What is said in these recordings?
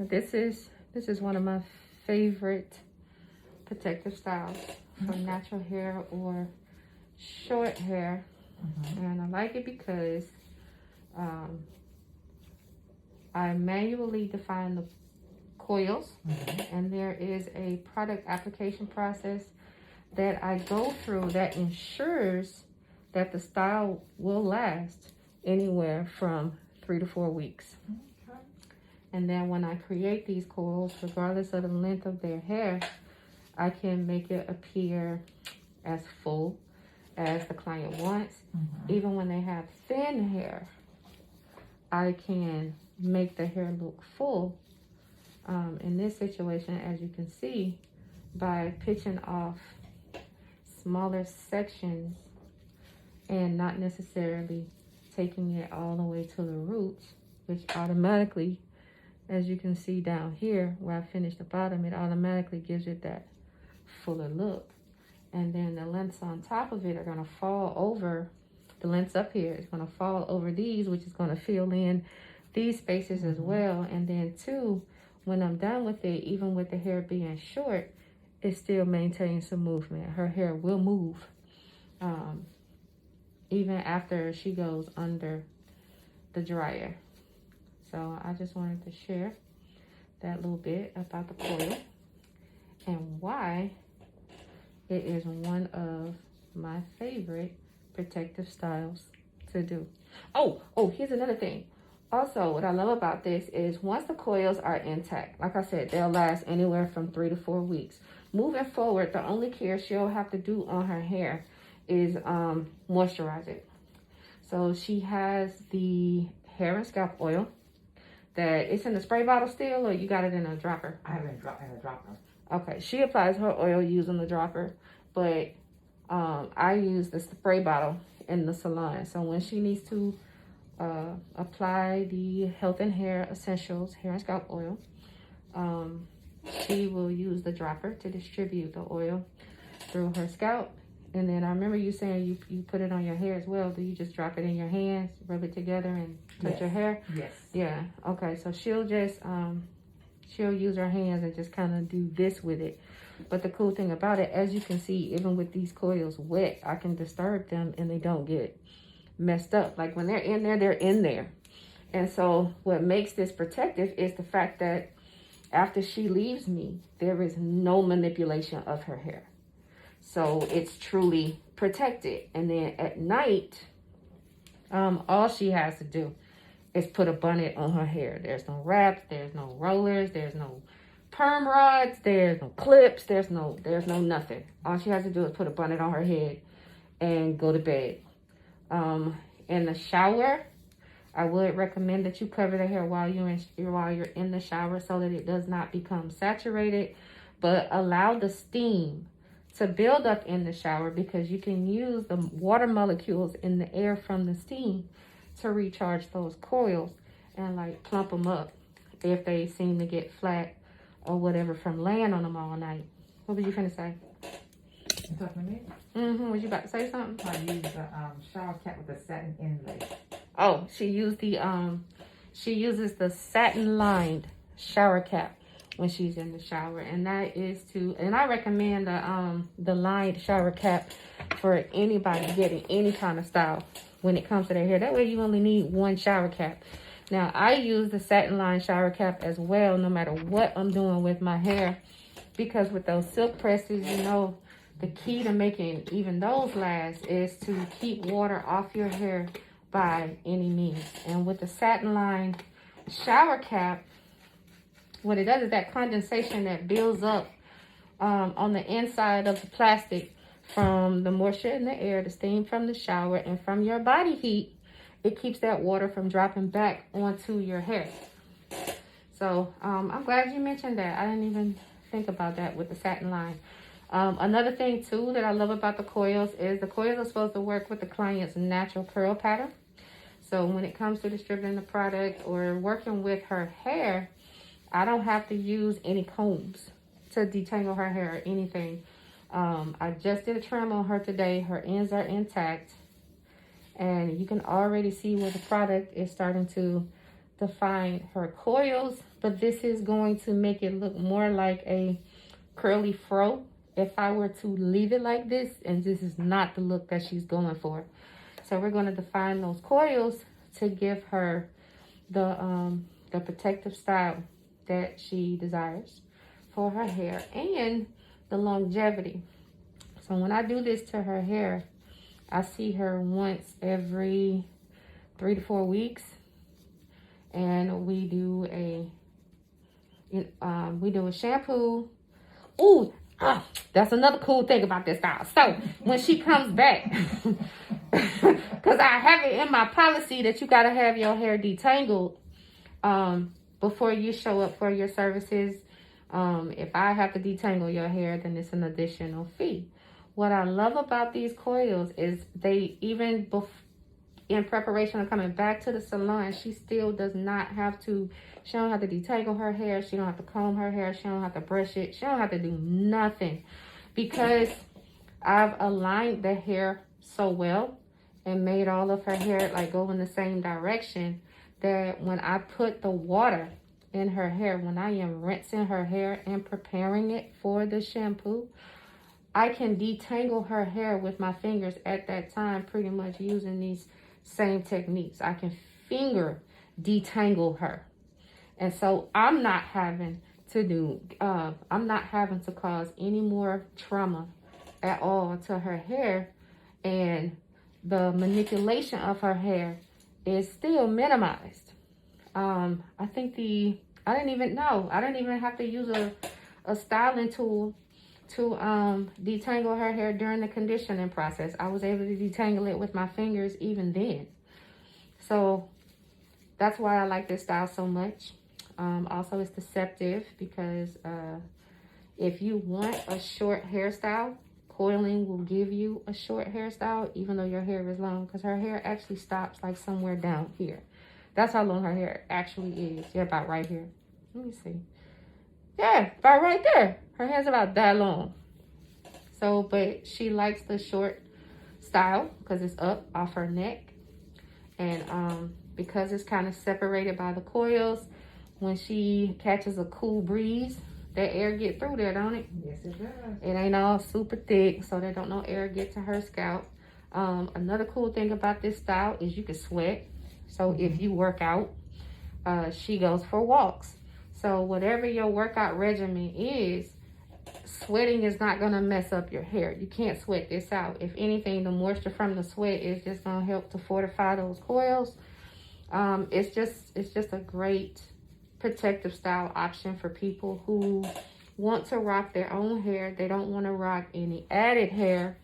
this is one of my favorite protective styles for natural hair or short hair. And I like it because I manually define the coils, and there is a product application process that I go through that ensures that the style will last anywhere from 3 to 4 weeks. And then when I create these coils, regardless of the length of their hair, I can make it appear as full as the client wants. Even when they have thin hair, I can make the hair look full. In this situation, as you can see, by pitching off smaller sections and not necessarily taking it all the way to the roots, which automatically, as you can see down here where I finished the bottom, it automatically gives it that fuller look. And then the lengths on top of it are going to fall over, the lengths up here is going to fall over these, which is going to fill in these spaces as well. And then too, when I'm done with it, even with the hair being short, it still maintains some movement. Her hair will move even after she goes under the dryer. So I just wanted to share that little bit about the coil and why it is one of my favorite protective styles to do. Oh, here's another thing. Also, what I love about this is once the coils are intact, like I said, they'll last anywhere from 3 to 4 weeks. Moving forward, the only care she'll have to do on her hair is moisturize it. So she has the hair and scalp oil that it's in the spray bottle still, or you got it in a dropper? I have it in a dropper. Okay, she applies her oil using the dropper, but I use the spray bottle in the salon. So when she needs to apply the Health and Hair Essentials hair and scalp oil, she will use the dropper to distribute the oil through her scalp. And then I remember you saying you put it on your hair as well. Do you just drop it in your hands, rub it together, and touch your hair? Yes. Yeah. Okay. So she'll just she'll use her hands and just kind of do this with it. But the cool thing about it, as you can see, even with these coils wet, I can disturb them and they don't get messed up. Like when they're in there, they're in there. And so what makes this protective is the fact that after she leaves me, there is no manipulation of her hair. So it's truly protected. And then at night, all she has to do is put a bonnet on her hair. There's no wraps, there's no rollers, there's no perm rods, there's no clips, there's no nothing. All she has to do is put a bonnet on her head and go to bed. In the shower, I would recommend that you cover the hair while you're in the shower so that it does not become saturated, but allow the steam to build up in the shower, because you can use the water molecules in the air from the steam to recharge those coils and like plump them up if they seem to get flat or whatever from laying on them all night. What were you finna say? You talking to me? Was you about to say something? I use the shower cap with the satin inlay. Oh, she uses the satin lined shower cap when she's in the shower, and that is and I recommend the lined shower cap for anybody getting any kind of style when it comes to their hair. That way you only need one shower cap. Now I use the satin lined shower cap as well, no matter what I'm doing with my hair, because with those silk presses, you know, the key to making even those last is to keep water off your hair by any means. And with the satin lined shower cap, what it does is that condensation that builds up on the inside of the plastic from the moisture in the air, the steam from the shower, and from your body heat, it keeps that water from dropping back onto your hair. So I'm glad you mentioned that. I didn't even think about that with the satin line. Another thing too that I love about the coils is the coils are supposed to work with the client's natural curl pattern. So when it comes to distributing the product or working with her hair, I don't have to use any combs to detangle her hair or anything. I just did a trim on her today. Her ends are intact. And you can already see where the product is starting to define her coils, but this is going to make it look more like a curly fro if I were to leave it like this, and this is not the look that she's going for. So we're going to define those coils to give her the protective style that she desires for her hair and the longevity. So when I do this to her hair, I see her once every 3 to 4 weeks, and we do a shampoo. Ooh, that's another cool thing about this style. So when she comes back, because I have it in my policy that you got to have your hair detangled before you show up for your services. If I have to detangle your hair, then it's an additional fee. What I love about these coils is they, even in preparation of coming back to the salon, she still does not have to, she don't have to detangle her hair. She don't have to comb her hair. She don't have to brush it. She don't have to do nothing, because I've aligned the hair so well and made all of her hair like go in the same direction that when I put the water in her hair, when I am rinsing her hair and preparing it for the shampoo, I can detangle her hair with my fingers at that time, pretty much using these same techniques. I can finger detangle her. And so I'm not having to cause any more trauma at all to her hair. And the manipulation of her hair is still minimized. I didn't even have to use a styling tool to detangle her hair during the conditioning process. I was able to detangle it with my fingers even then. So that's why I like this style so much. Also, it's deceptive because if you want a short hairstyle, coiling will give you a short hairstyle even though your hair is long, because her hair actually stops like somewhere down here. That's how long her hair actually is. Yeah, about right here. Let me see. Yeah, about right there. Her hair's about that long. So, but she likes the short style because it's up off her neck. And because it's kind of separated by the coils, when she catches a cool breeze, that air get through there, don't it? Yes, it does. It ain't all super thick, so that don't no air get to her scalp. Another cool thing about this style is you can sweat. So if you work out, she goes for walks. So whatever your workout regimen is, sweating is not going to mess up your hair. You can't sweat this out. If anything, the moisture from the sweat is just going to help to fortify those coils. It's just a great protective style option for people who want to rock their own hair. They don't want to rock any added hair,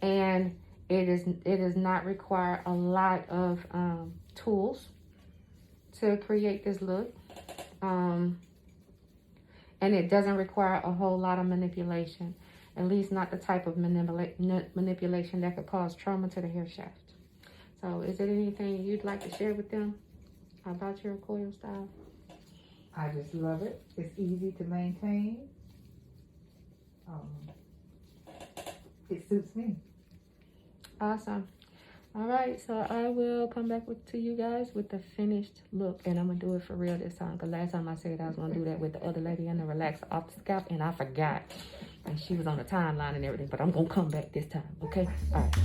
and it does not require a lot of tools to create this look. And it doesn't require a whole lot of manipulation, at least not the type of manipulation that could cause trauma to the hair shaft. So is there anything you'd like to share with them about your coil style? I just love it. It's easy to maintain. It suits me. Awesome. All right, so I will come back to you guys with the finished look, and I'm gonna do it for real this time, because last time I said I was gonna do that with the other lady and the relaxer off the scalp, and I forgot, and she was on the timeline and everything, but I'm gonna come back this time. Okay, all right.